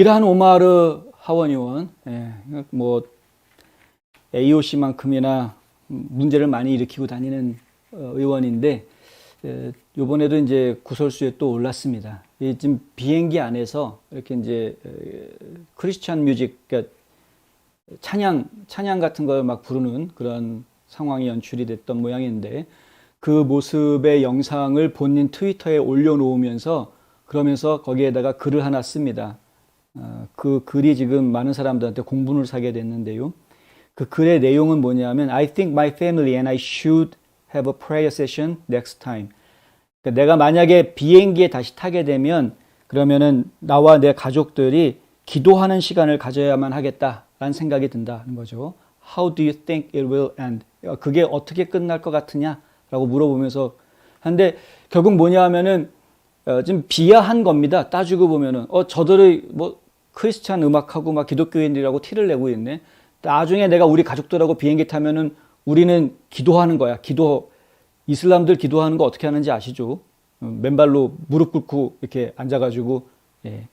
일한 오마르 하원 의원, 뭐 AOC만큼이나 문제를 많이 일으키고 다니는 의원인데, 요번에도 이제 구설수에 또 올랐습니다. 지금 비행기 안에서 이렇게 이제 크리스찬 뮤직, 그러니까 찬양 같은 걸 막 부르는 그런 상황이 연출이 됐던 모양인데, 그 모습의 영상을 본인 트위터에 올려놓으면서 그러면서 거기에다가 글을 하나 씁니다. 그 글이 지금 많은 사람들한테 공분을 사게 됐는데요. 그 글의 내용은 뭐냐면 I think my family and I should have a prayer session next time. 그러니까 내가 만약에 비행기에 다시 타게 되면 그러면은 나와 내 가족들이 기도하는 시간을 가져야만 하겠다라는 생각이 든다는 거죠. How do you think it will end? 그게 어떻게 끝날 것 같으냐라고 물어보면서 하는데 결국 뭐냐 하면은 지금 비하한 겁니다. 따지고 보면은 저들의 뭐 크리스찬 음악하고 막 기독교인들이라고 티를 내고 있네. 나중에 내가 우리 가족들하고 비행기 타면은 우리는 기도하는 거야. 이슬람들 기도하는 거 어떻게 하는지 아시죠? 맨발로 무릎 꿇고 이렇게 앉아가지고, 예.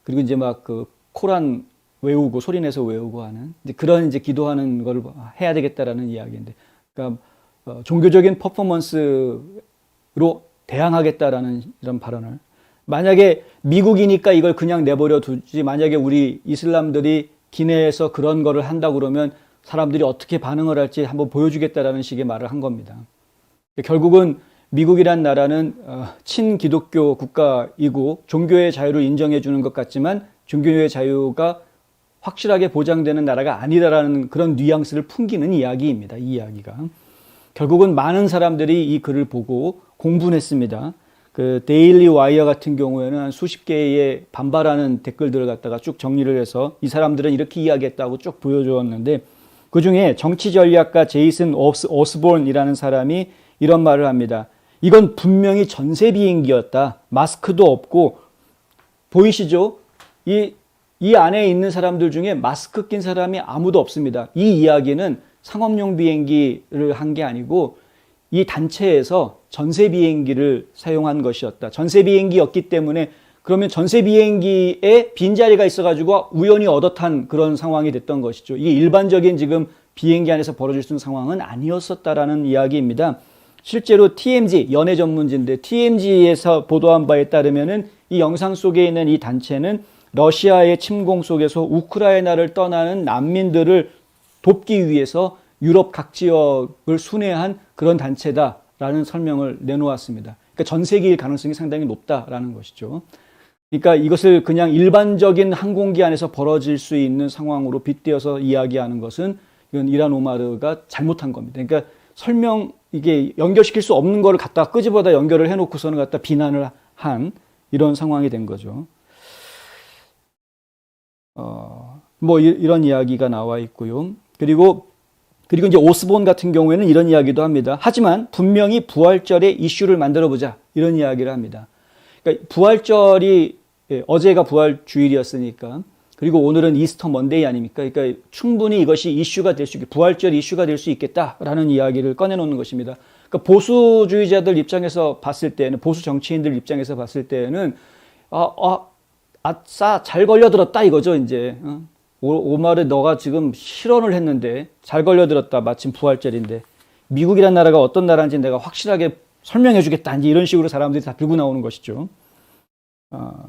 그리고 이제 막 그 코란 외우고 소리내서 외우고 하는 이제 그런 이제 기도하는 걸 해야 되겠다라는 이야기인데, 그러니까 종교적인 퍼포먼스로 대항하겠다라는 이런 발언을, 만약에 미국이니까 이걸 그냥 내버려 두지, 만약에 우리 이슬람들이 기내에서 그런 거를 한다 그러면 사람들이 어떻게 반응을 할지 한번 보여주겠다라는 식의 말을 한 겁니다. 결국은 미국이란 나라는 친기독교 국가이고 종교의 자유를 인정해 주는 것 같지만 종교의 자유가 확실하게 보장되는 나라가 아니다라는 그런 뉘앙스를 풍기는 이야기입니다. 이 이야기가. 결국은 많은 사람들이 이 글을 보고 공분했습니다. 그 데일리 와이어 같은 경우에는 한 수십 개의 반발하는 댓글들을 갖다가 쭉 정리를 해서 이 사람들은 이렇게 이야기했다고 쭉 보여주었는데, 그 중에 정치전략가 제이슨 오스본이라는 사람이 이런 말을 합니다. 이건 분명히 전세 비행기였다. 마스크도 없고, 보이시죠? 이 안에 있는 사람들 중에 마스크 낀 사람이 아무도 없습니다. 이 이야기는 상업용 비행기를 한 게 아니고 이 단체에서 전세 비행기를 사용한 것이었다. 전세 비행기였기 때문에 그러면 전세 비행기에 빈자리가 있어가지고 우연히 얻어탄 그런 상황이 됐던 것이죠. 이게 일반적인 지금 비행기 안에서 벌어질 수 있는 상황은 아니었었다라는 이야기입니다. 실제로 TMZ, 연예 전문지인데 TMZ에서 보도한 바에 따르면은 이 영상 속에 있는 이 단체는 러시아의 침공 속에서 우크라이나를 떠나는 난민들을 돕기 위해서 유럽 각 지역을 순회한 그런 단체다라는 설명을 내놓았습니다. 그러니까 전세기일 가능성이 상당히 높다라는 것이죠. 그러니까 이것을 그냥 일반적인 항공기 안에서 벌어질 수 있는 상황으로 빗대어서 이야기하는 것은 이건 이란 오마르가 잘못한 겁니다. 그러니까 이게 연결시킬 수 없는 거를 갖다 끄집어다 연결을 해놓고서는 갖다 비난을 한 이런 상황이 된 거죠. 뭐 이런 이야기가 나와 있고요. 그리고 이제 오스본 같은 경우에는 이런 이야기도 합니다. 하지만 분명히 부활절에 이슈를 만들어보자, 이런 이야기를 합니다. 그러니까 부활절이 어제가 부활 주일이었으니까, 그리고 오늘은 이스터 먼데이 아닙니까? 그러니까 충분히 이것이 이슈가 될 수 있게, 부활절 이슈가 될 수 있겠다라는 이야기를 꺼내놓는 것입니다. 그러니까 보수주의자들 입장에서 봤을 때는, 보수 정치인들 입장에서 봤을 때는 아싸 잘 걸려들었다 이거죠. 이제 오마르 너가 지금 실언을 했는데 잘 걸려들었다. 마침 부활절인데 미국이란 나라가 어떤 나라인지 내가 확실하게 설명해 주겠다. 이제 이런 식으로 사람들이 다 들고 나오는 것이죠.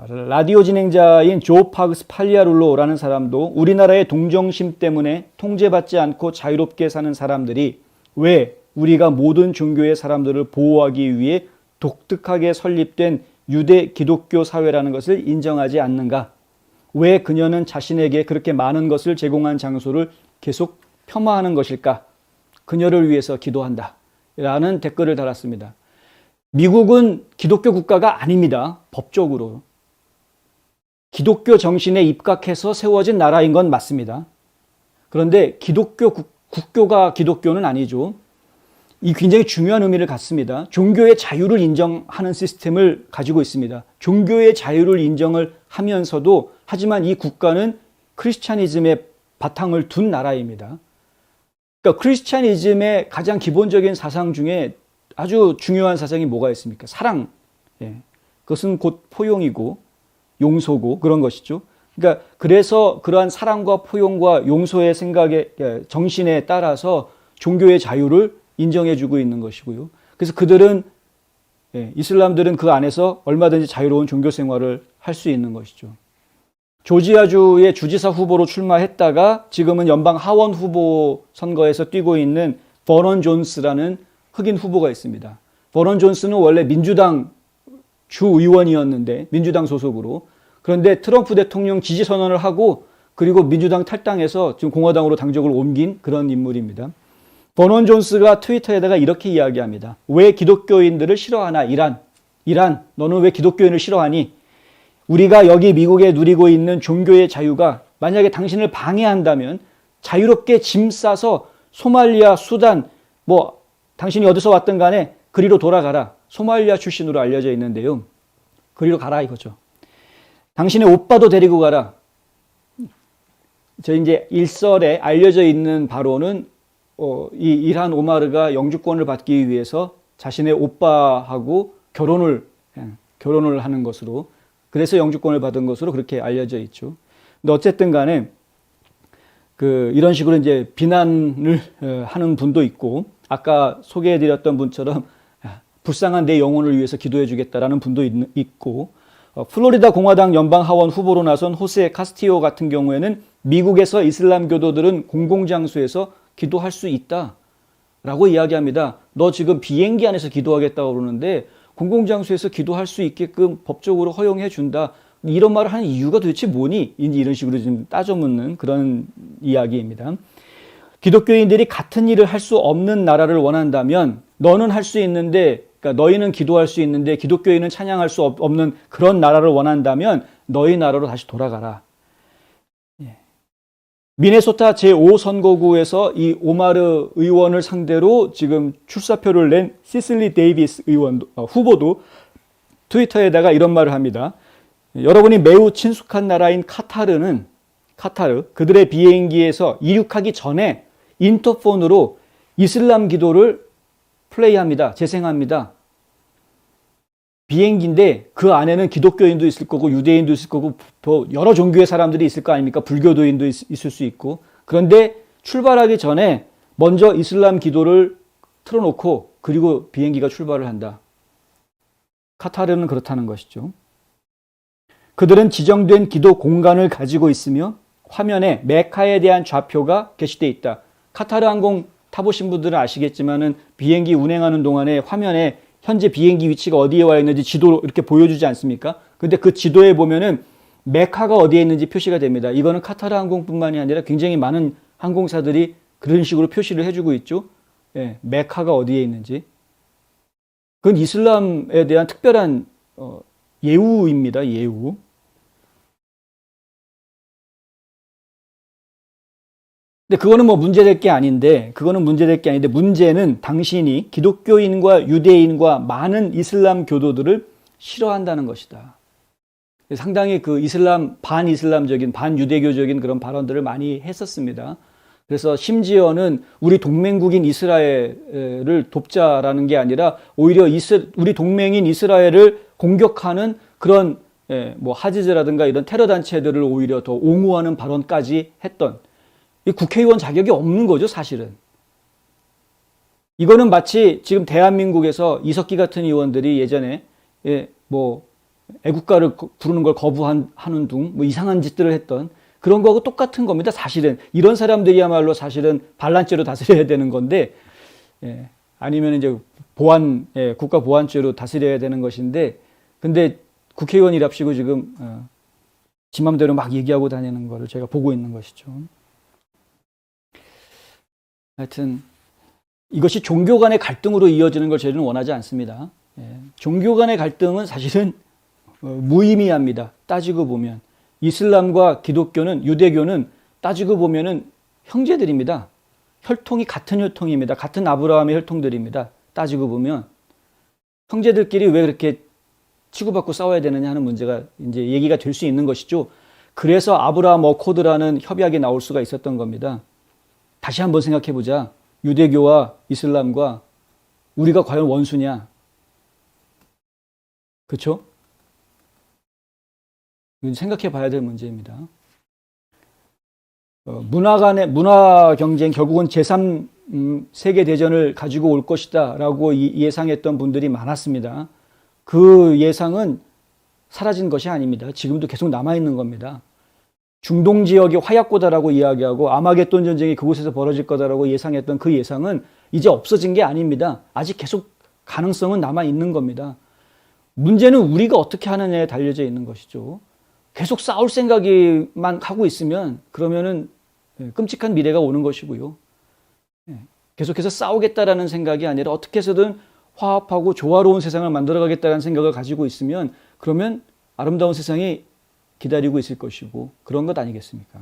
라디오 진행자인 조 파그스 팔리아룰로라는 사람도 우리나라의 동정심 때문에 통제받지 않고 자유롭게 사는 사람들이 왜 우리가 모든 종교의 사람들을 보호하기 위해 독특하게 설립된 유대 기독교 사회라는 것을 인정하지 않는가? 왜 그녀는 자신에게 그렇게 많은 것을 제공한 장소를 계속 폄하하는 것일까? 그녀를 위해서 기도한다. 라는 댓글을 달았습니다. 미국은 기독교 국가가 아닙니다. 법적으로. 기독교 정신에 입각해서 세워진 나라인 건 맞습니다. 그런데 국교가 기독교는 아니죠. 이 굉장히 중요한 의미를 갖습니다. 종교의 자유를 인정하는 시스템을 가지고 있습니다. 종교의 자유를 인정을 하면서도 하지만 이 국가는 크리스찬이즘의 바탕을 둔 나라입니다. 그러니까 크리스찬이즘의 가장 기본적인 사상 중에 아주 중요한 사상이 뭐가 있습니까? 사랑. 그것은 곧 포용이고 용서고 그런 것이죠. 그러니까 그래서 그러한 사랑과 포용과 용서의 생각의 정신에 따라서 종교의 자유를 인정해주고 있는 것이고요. 그래서 그들은 이슬람들은 그 안에서 얼마든지 자유로운 종교 생활을 할 수 있는 것이죠. 조지아주의 주지사 후보로 출마했다가 지금은 연방 하원 후보 선거에서 뛰고 있는 버넌 존스라는 흑인 후보가 있습니다. 버넌 존스는 원래 민주당 주의원이었는데 민주당 소속으로, 그런데 트럼프 대통령 지지 선언을 하고 그리고 민주당 탈당해서 지금 공화당으로 당적을 옮긴 그런 인물입니다. 버넌 존스가 트위터에다가 이렇게 이야기합니다. 왜 기독교인들을 싫어하나? 이란, 너는 왜 기독교인을 싫어하니? 우리가 여기 미국에 누리고 있는 종교의 자유가 만약에 당신을 방해한다면 자유롭게 짐 싸서 소말리아, 수단, 뭐 당신이 어디서 왔든 간에 그리로 돌아가라. 소말리아 출신으로 알려져 있는데요. 그리로 가라 이거죠. 당신의 오빠도 데리고 가라. 저 이제 일설에 알려져 있는 바로는 이 일한 오마르가 영주권을 받기 위해서 자신의 오빠하고 결혼을 하는 것으로, 그래서 영주권을 받은 것으로 그렇게 알려져 있죠. 근데 어쨌든 간에 이런 식으로 이제 비난을 하는 분도 있고, 아까 소개해드렸던 분처럼 불쌍한 내 영혼을 위해서 기도해 주겠다라는 분도 있고, 플로리다 공화당 연방 하원 후보로 나선 호세 카스티오 같은 경우에는 미국에서 이슬람 교도들은 공공장소에서 기도할 수 있다라고 이야기합니다. 너 지금 비행기 안에서 기도하겠다고 그러는데 공공장소에서 기도할 수 있게끔 법적으로 허용해 준다. 이런 말을 하는 이유가 도대체 뭐니? 이런 식으로 좀 따져 묻는 그런 이야기입니다. 기독교인들이 같은 일을 할 수 없는 나라를 원한다면 너는 할 수 있는데, 그러니까 너희는 기도할 수 있는데 기독교인은 찬양할 수 없는 그런 나라를 원한다면 너희 나라로 다시 돌아가라. 미네소타 제5선거구에서 이 오마르 의원을 상대로 지금 출사표를 낸 시슬리 데이비스 후보도 트위터에다가 이런 말을 합니다. 여러분이 매우 친숙한 나라인 카타르, 그들의 비행기에서 이륙하기 전에 인터폰으로 이슬람 기도를 플레이합니다. 재생합니다. 비행기인데 그 안에는 기독교인도 있을 거고 유대인도 있을 거고 여러 종교의 사람들이 있을 거 아닙니까? 불교도인도 있을 수 있고. 그런데 출발하기 전에 먼저 이슬람 기도를 틀어놓고 그리고 비행기가 출발을 한다. 카타르는 그렇다는 것이죠. 그들은 지정된 기도 공간을 가지고 있으며 화면에 메카에 대한 좌표가 게시되어 있다. 카타르 항공 타보신 분들은 아시겠지만은 비행기 운행하는 동안에 화면에 현재 비행기 위치가 어디에 와 있는지 지도로 이렇게 보여주지 않습니까? 근데 그 지도에 보면은 메카가 어디에 있는지 표시가 됩니다. 이거는 카타르 항공뿐만이 아니라 굉장히 많은 항공사들이 그런 식으로 표시를 해주고 있죠. 메카가 어디에 있는지. 그건 이슬람에 대한 특별한 예우입니다. 예우. 근데 그거는 뭐 문제될 게 아닌데, 문제는 당신이 기독교인과 유대인과 많은 이슬람 교도들을 싫어한다는 것이다. 상당히 그 반이슬람적인, 반유대교적인 그런 발언들을 많이 했었습니다. 그래서 심지어는 우리 동맹국인 이스라엘을 돕자라는 게 아니라 오히려 우리 동맹인 이스라엘을 공격하는 그런 뭐 하지즈라든가 이런 테러 단체들을 오히려 더 옹호하는 발언까지 했던, 이 국회의원 자격이 없는 거죠, 사실은. 이거는 마치 지금 대한민국에서 이석기 같은 의원들이 예전에 뭐 애국가를 부르는 걸 거부하는 등 뭐 이상한 짓들을 했던 그런 거하고 똑같은 겁니다. 사실은 이런 사람들이야말로 사실은 반란죄로 다스려야 되는 건데, 아니면 이제 국가 보안죄로 다스려야 되는 것인데, 근데 국회의원이랍시고 지금 지 맘대로 막 얘기하고 다니는 거를 제가 보고 있는 것이죠. 하여튼 이것이 종교 간의 갈등으로 이어지는 걸 저희는 원하지 않습니다. 종교 간의 갈등은 사실은 무의미합니다. 따지고 보면 이슬람과 기독교는, 유대교는 따지고 보면은 형제들입니다. 혈통이 같은 혈통입니다. 같은 아브라함의 혈통들입니다. 따지고 보면 형제들끼리 왜 그렇게 치고받고 싸워야 되느냐 하는 문제가 이제 얘기가 될 수 있는 것이죠. 그래서 아브라함 어코드라는 협약이 나올 수가 있었던 겁니다. 다시 한번 생각해 보자. 유대교와 이슬람과 우리가 과연 원수냐? 그렇죠? 생각해 봐야 될 문제입니다. 문화 경쟁, 결국은 제3 세계대전을 가지고 올 것이다 라고 예상했던 분들이 많았습니다. 그 예상은 사라진 것이 아닙니다. 지금도 계속 남아있는 겁니다. 중동 지역이 화약고다라고 이야기하고 아마겟돈 전쟁이 그곳에서 벌어질 거다라고 예상했던 그 예상은 이제 없어진 게 아닙니다. 아직 계속 가능성은 남아있는 겁니다. 문제는 우리가 어떻게 하느냐에 달려져 있는 것이죠. 계속 싸울 생각만 하고 있으면 그러면은 끔찍한 미래가 오는 것이고요. 계속해서 싸우겠다라는 생각이 아니라 어떻게 해서든 화합하고 조화로운 세상을 만들어가겠다는 생각을 가지고 있으면 그러면 아름다운 세상이 기다리고 있을 것이고 그런 것 아니겠습니까?